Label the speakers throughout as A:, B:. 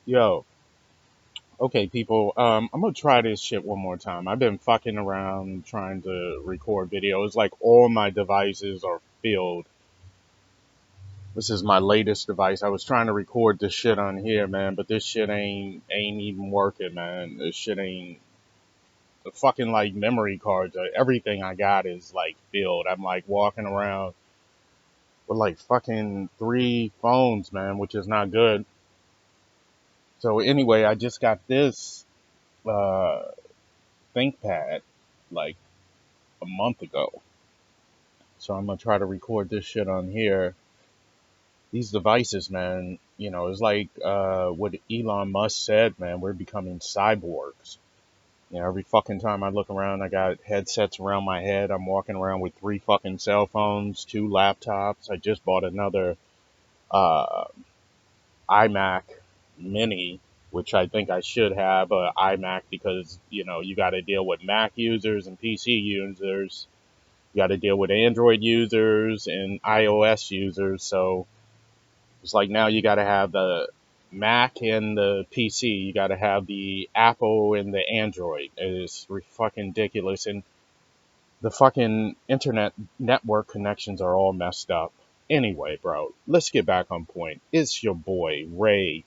A: Yo, okay, people. I'm gonna try this shit one more time. I've been fucking around trying to record videos. Like all my devices are filled. This is my latest device. I was trying to record this shit on here, man, but this shit ain't even working, man. This shit ain't the fucking like memory cards. Everything I got is like filled. I'm like walking around with like fucking three phones, man, which is not good. So anyway, I just got this uh ThinkPad like a month ago. So I'm gonna try to record this shit on here. These devices, man, it's like what Elon Musk said, man, we're becoming cyborgs. Every fucking time I look around, I got headsets around my head. I'm walking around with three fucking cell phones, two laptops. I just bought another uh, iMac Mini, which I think I should have a iMac because you got to deal with Mac users and PC users. You got to deal with Android users and iOS users. So it's like now you got to have the Mac and the PC. You got to have the Apple and the Android. It's fucking ridiculous. And the fucking internet network connections are all messed up. Anyway, bro, let's get back on point. It's your boy, Ray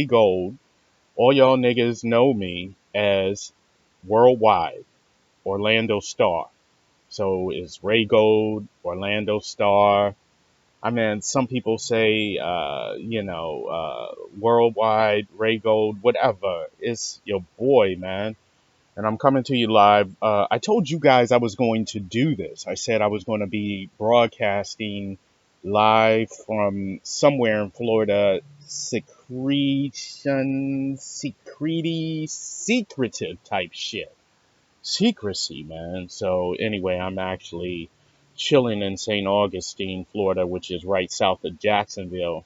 A: Gold. All y'all niggas know me as Worldwide Orlando Star. So it's Ray Gold, Orlando Star. I mean, some people say, Worldwide, Ray Gold, whatever. It's your boy, man. And I'm coming to you live. I told you guys I was going to do this. I said I was going to be broadcasting live from somewhere in Florida, secretive type shit. Secrecy, man. So anyway, I'm actually chilling in St. Augustine, Florida, which is right south of Jacksonville.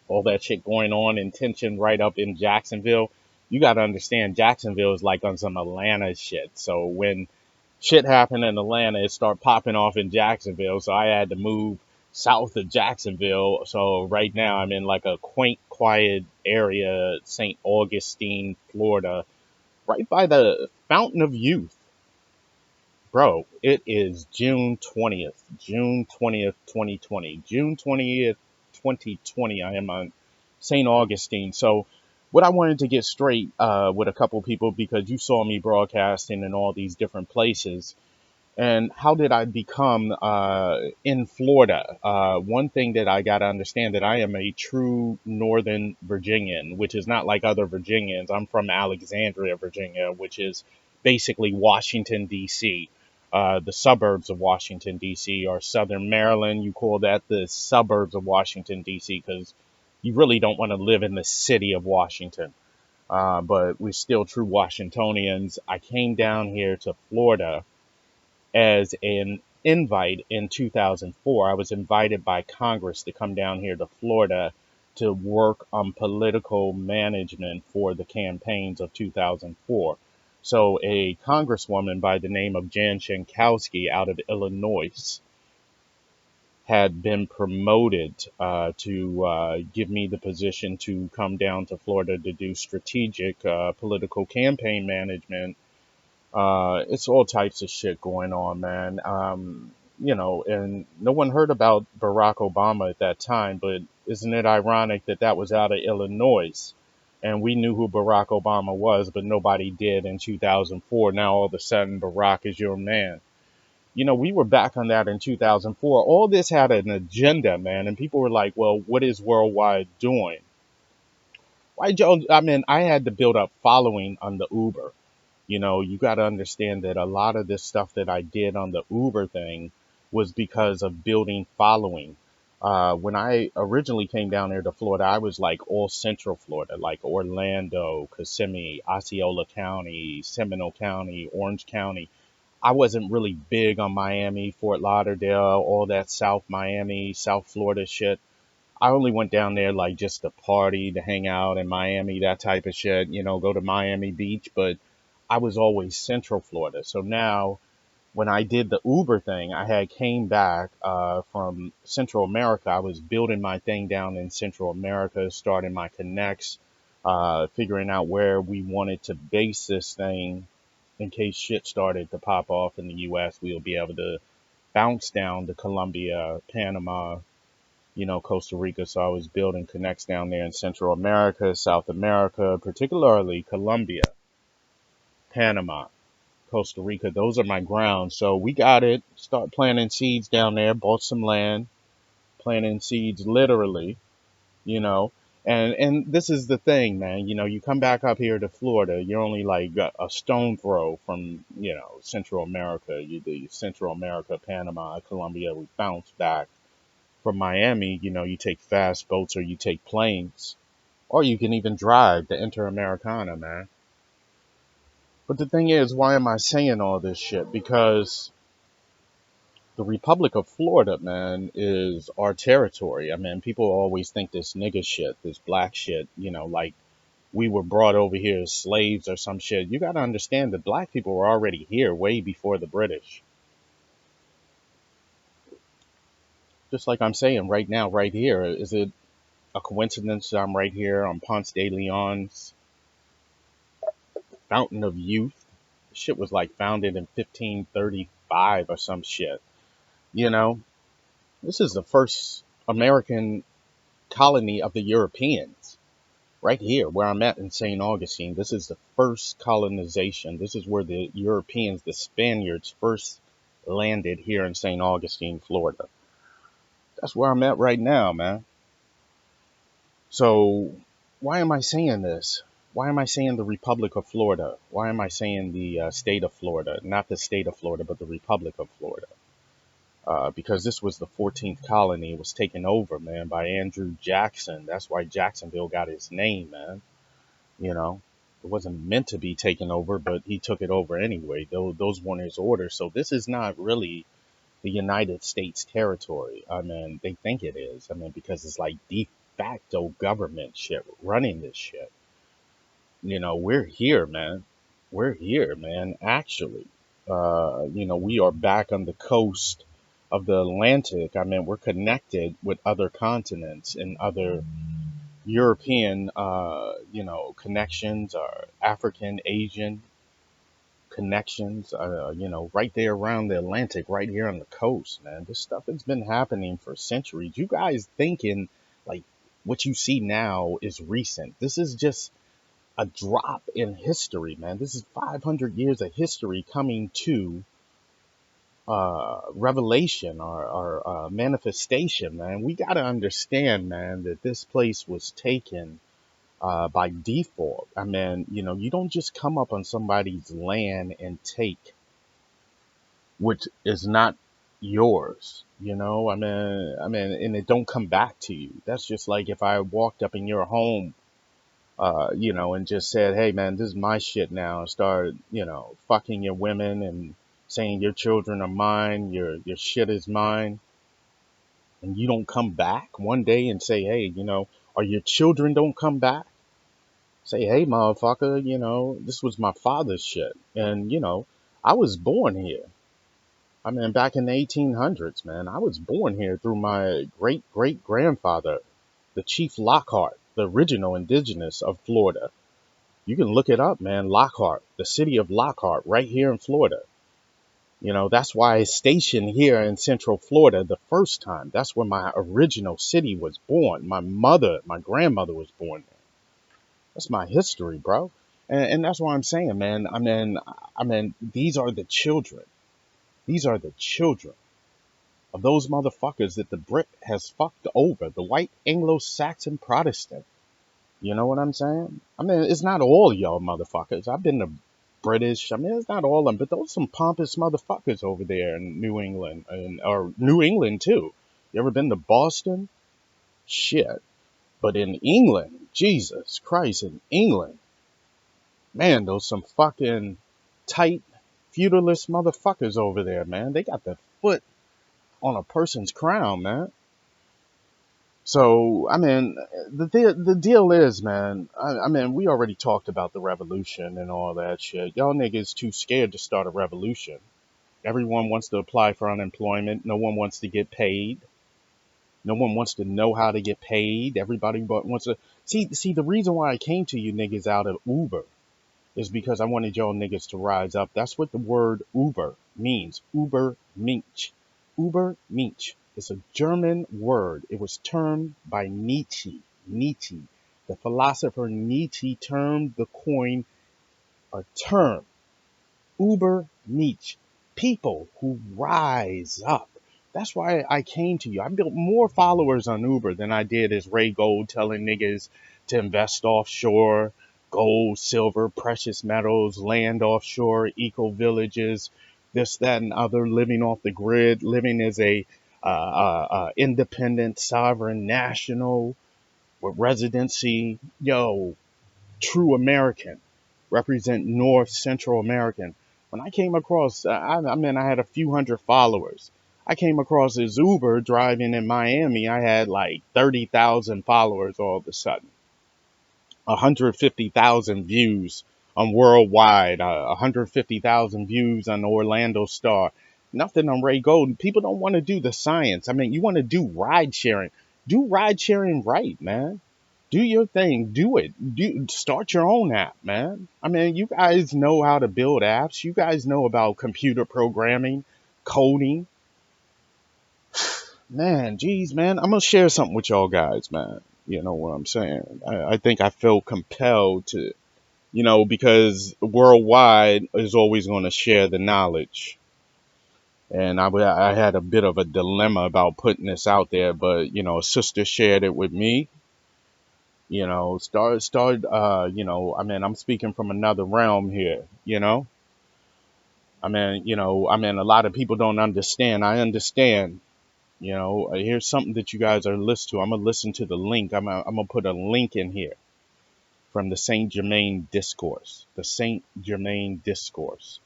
A: All that shit going on and tension right up in Jacksonville. You got to understand, Jacksonville is like on some Atlanta shit. So when shit happened in Atlanta, it started popping off in Jacksonville. So I had to move south of Jacksonville. So right now I'm in like a quaint, quiet area, St. Augustine, Florida, right by the Fountain of Youth. Bro, it is June 20th, 2020. June 20th, 2020, I am on St. Augustine. So, what I wanted to get straight with a couple people because you saw me broadcasting in all these different places. And how did I become in Florida? One thing that I got to understand that I am a true Northern Virginian, which is not like other Virginians. I'm from Alexandria, Virginia, which is basically Washington, D.C. The suburbs of Washington, D.C. or Southern Maryland. You call that the suburbs of Washington, D.C. because you really don't want to live in the city of Washington. But we're still true Washingtonians. I came down here to Florida as an invite in 2004. I was invited by Congress to come down here to Florida to work on political management for the campaigns of 2004. So a congresswoman by the name of Jan Schenkowski out of Illinois had been promoted to give me the position to come down to Florida to do strategic political campaign management. It's all types of shit going on, man. And no one heard about Barack Obama at that time, but isn't it ironic that that was out of Illinois? And we knew who Barack Obama was, but nobody did in 2004. Now all of a sudden, Barack is your man. We were back on that in 2004. All this had an agenda, man. And people were like, well, what is Worldwide doing? Why, Joe? I mean, I had to build up following on the Uber. You got to understand that a lot of this stuff that I did on the Uber thing was because of building following. When I originally came down here to Florida, I was like all central Florida, like Orlando, Kissimmee, Osceola County, Seminole County, Orange County. I wasn't really big on Miami, Fort Lauderdale, all that South Miami, South Florida shit. I only went down there like just to party, to hang out in Miami, that type of shit, go to Miami Beach. But I was always Central Florida. So now when I did the Uber thing, I had came back from Central America. I was building my thing down in Central America, starting my connects. figuring out where we wanted to base this thing in case shit started to pop off in the U.S. We'll be able to bounce down to Colombia, Panama, Costa Rica. So I was building connects down there in Central America, South America, particularly Colombia, Panama, Costa Rica. Those are my grounds. So we got it. Start planting seeds down there, bought some land, planting seeds literally, you know. And this is the thing, man. You come back up here to Florida, you're only like a stone throw from, Central America. The Central America, Panama, Colombia, we bounce back. From Miami, you take fast boats or you take planes, or you can even drive the Interamericana, man. But the thing is, why am I saying all this shit? Because the Republic of Florida, man, is our territory. I mean, people always think this nigga shit, this black shit, like we were brought over here as slaves or some shit. You got to understand that black people were already here way before the British. Just like I'm saying right now, right here, is it a coincidence that I'm right here on Ponce de Leon's Fountain of Youth? Shit was like founded in 1535 or some shit. You know, this is the first American colony of the Europeans. Right here, where I'm at in St. Augustine, this is the first colonization. This is where the Europeans, the Spaniards, first landed here in St. Augustine, Florida. That's where I'm at right now, man. So, why am I saying this? Why am I saying the Republic of Florida? Why am I saying the state of Florida? Not the state of Florida, but the Republic of Florida. Because this was the 14th colony. It was taken over, man, by Andrew Jackson. That's why Jacksonville got his name, man. You know, it wasn't meant to be taken over, but he took it over anyway. Those weren't his orders. So this is not really the United States territory. I mean, they think it is. I mean, because it's like de facto government shit running this shit. We're here, man. We're here, man. Actually, we are back on the coast of the Atlantic. I mean, we're connected with other continents and other European, connections, or African, Asian connections, right there around the Atlantic, right here on the coast, man. This stuff has been happening for centuries. You guys thinking like what you see now is recent. This is just a drop in history, man. This is 500 years of history coming to revelation or manifestation, man. We got to understand, man, that this place was taken by default. I mean, you don't just come up on somebody's land and take which is not yours. And it don't come back to you. That's just like if I walked up in your home, and just said, "Hey, man, this is my shit now," and started, fucking your women and saying your children are mine, your shit is mine, and you don't come back one day and say, "Hey, or your children don't come back." Say, "Hey, motherfucker, this was my father's shit. And, I was born here. I mean, back in the 1800s, man, I was born here through my great great grandfather, the Chief Lockhart, the original indigenous of Florida. You can look it up, man. Lockhart, the city of Lockhart, right here in Florida. That's why I stationed here in Central Florida the first time. That's where my original city was born. My grandmother was born there. That's my history, bro. And that's why I'm saying, man. I mean, these are the children. These are the children of those motherfuckers that the Brit has fucked over. The white Anglo-Saxon Protestant. You know what I'm saying? I mean, it's not all y'all motherfuckers. I've been to British. I mean, it's not all of them, but those some pompous motherfuckers over there in New England, or New England too. You ever been to Boston? Shit. But in England, Jesus Christ, in England, man, those some fucking tight feudalist motherfuckers over there, man. They got the foot on a person's crown, man. So, I mean, the deal is, man, I mean, we already talked about the revolution and all that shit. Y'all niggas too scared to start a revolution. Everyone wants to apply for unemployment. No one wants to get paid. No one wants to know how to get paid. Everybody but wants to see the reason why I came to you niggas out of Uber is because I wanted y'all niggas to rise up. That's what the word Uber means. Uber Mensch. Uber Mensch. It's a German word. It was termed by Nietzsche. Nietzsche. The philosopher Nietzsche termed the coin or term Uber Mensch. People who rise up. That's why I came to you. I built more followers on Uber than I did as Ray Gold telling niggas to invest offshore, gold, silver, precious metals, land offshore, eco villages, this, that, and other, living off the grid, living as a independent, sovereign national with residency. Yo, true American, represent North Central American. When I came across, I had a few hundred followers. I came across this Uber driving in Miami. I had like 30,000 followers all of a sudden, 150,000 views on Worldwide, 150,000 views on Orlando Star. Nothing on Ray Golden. People don't want to do the science. I mean, you want to do ride sharing. Do ride sharing right, man. Do your thing. Do it. Start your own app, man. I mean, you guys know how to build apps. You guys know about computer programming, coding. Man, geez, man. I'm gonna share something with y'all guys, man. You know what I'm saying? I think I feel compelled to, because Worldwide is always going to share the knowledge. And I had a bit of a dilemma about putting this out there, but a sister shared it with me. I'm speaking from another realm here. A lot of people don't understand. I understand. Here's something that you guys are listening to. I'm gonna listen to the link. I'm gonna put a link in here from the Saint Germaine Discourse. The Saint Germaine Discourse.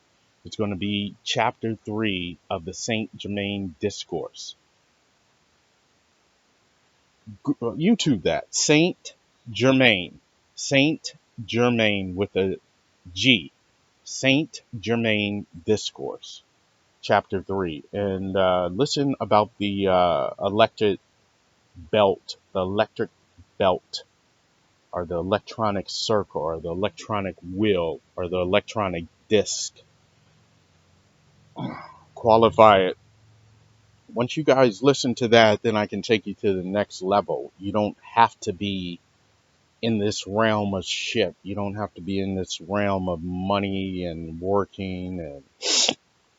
A: It's going to be chapter 3 of the Saint Germaine Discourse. YouTube that. Saint Germaine. Saint Germaine with a G. Saint Germaine Discourse. Chapter 3. And listen about the electric belt, or the electronic circle, or the electronic wheel, or the electronic disc. Qualify it. Once you guys listen to that, then I can take you to the next level. You don't have to be in this realm of shit. You don't have to be in this realm of money and working and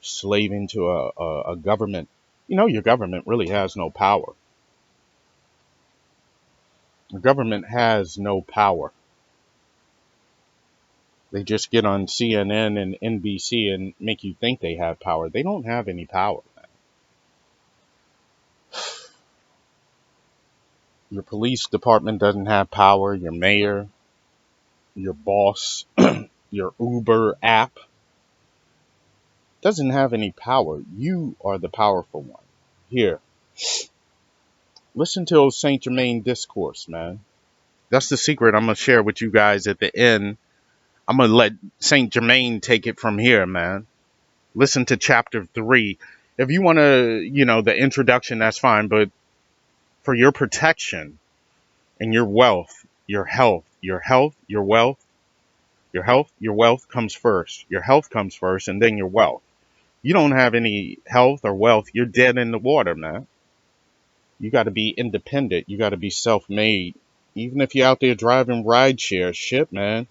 A: slaving to a government. Your government really has no power. The government has no power. They just get on CNN and NBC and make you think they have power. They don't have any power. Your police department doesn't have power. Your mayor, your boss, your Uber app doesn't have any power. You are the powerful one. Here, listen to Saint Germain Discourse, man. That's the secret I'm going to share with you guys at the end. I'm going to let Saint Germain take it from here, man. Listen to chapter 3. If you want to, the introduction, that's fine. But for your protection and your wealth, your health, your wealth, your wealth comes first. Your health comes first, and then your wealth. You don't have any health or wealth, you're dead in the water, man. You got to be independent. You got to be self-made. Even if you're out there driving rideshare, shit, man.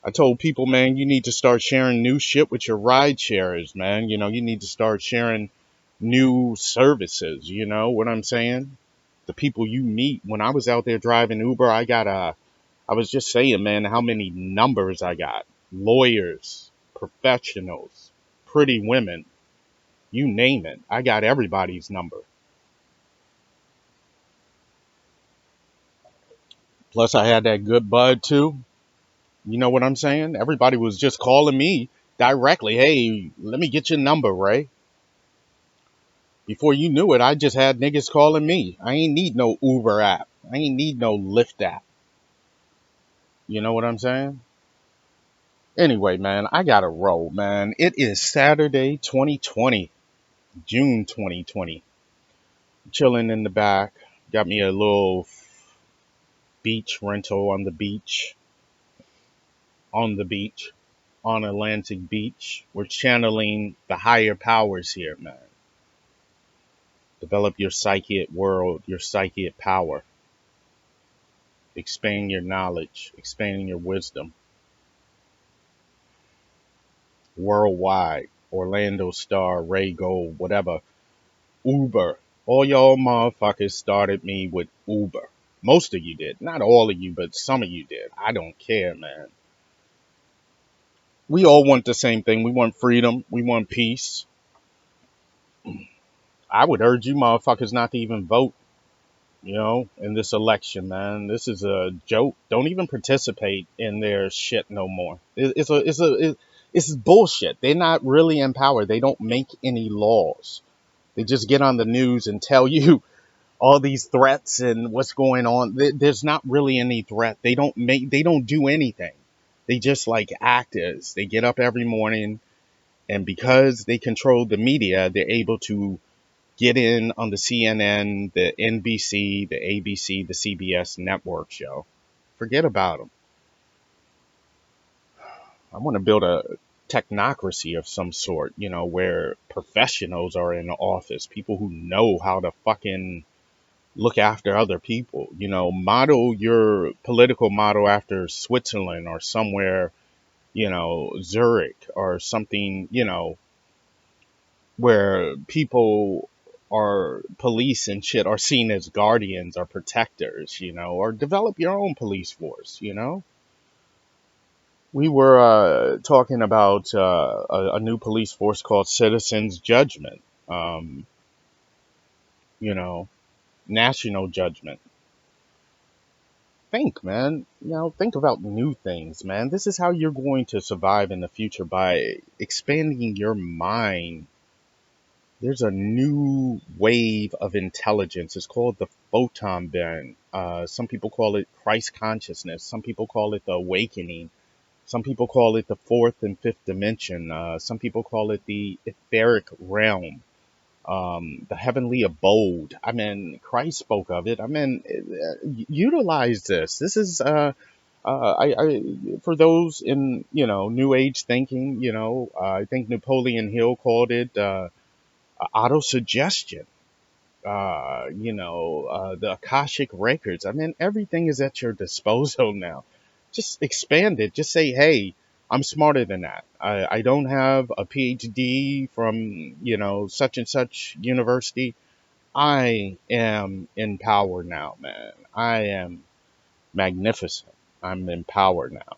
A: I told people, man, you need to start sharing new shit with your ride sharers, man. You need to start sharing new services. You know what I'm saying? The people you meet. When I was out there driving Uber, I was just saying, man, how many numbers I got. Lawyers, professionals, pretty women, you name it. I got everybody's number. Plus, I had that good bud too. You know what I'm saying? Everybody was just calling me directly. Hey, let me get your number, Ray. Before you knew it, I just had niggas calling me. I ain't need no Uber app. I ain't need no Lyft app. You know what I'm saying? Anyway, man, I gotta roll, man. It is Saturday, 2020, June 2020. chilling in the back. Got me a little beach rental on the beach, on Atlantic Beach. We're channeling the higher powers here, man. Develop your psychic world, your psychic power. Expand your knowledge, expanding your wisdom. Worldwide, Orlando Star, Ray Gold, whatever. Uber. All y'all motherfuckers started me with Uber. Most of you did. Not all of you, but some of you did. I don't care, man. We all want the same thing. We want freedom. We want peace. I would urge you motherfuckers not to even vote, in this election, man. This is a joke. Don't even participate in their shit no more. It's bullshit. They're not really in power. They don't make any laws. They just get on the news and tell you all these threats and what's going on. There's not really any threat. They don't do anything. They just like actors. They get up every morning, and because they control the media, they're able to get in on the CNN, the NBC, the ABC, the CBS network show. Forget about them. I want to build a technocracy of some sort, where professionals are in the office, people who know how to fucking look after other people. Model your political model after Switzerland or somewhere, Zurich or something, where people are police and shit are seen as guardians or protectors, or develop your own police force. We were talking about a new police force called Citizens Judgment, um, you know, national judgment. Think, man. Think about new things, man. This is how you're going to survive in the future by expanding your mind. There's a new wave of intelligence. It's called the photon band. Some people call it Christ consciousness. Some people call it the awakening. Some people call it the fourth and fifth dimension. Some people call it the etheric realm, the heavenly abode. I mean, Christ spoke of it. I mean, utilize this. This is for those in New Age thinking. I think Napoleon Hill called it autosuggestion. The Akashic records. I mean, everything is at your disposal now. Just expand it. Just say, hey, I'm smarter than that. I don't have a PhD from, such and such university. I am in power now, man. I am magnificent. I'm in power now.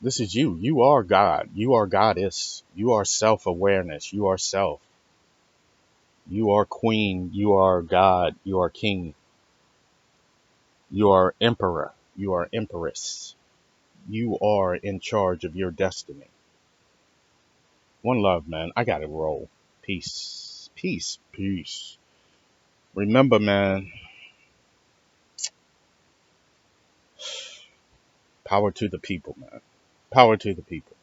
A: This is you. You are God. You are goddess. You are self awareness. You are self. You are queen. You are God. You are king. You are emperor. You are empress. You are in charge of your destiny. One love, man. I gotta roll. Peace. Peace. Peace. Remember, man, power to the people, man. Power to the people.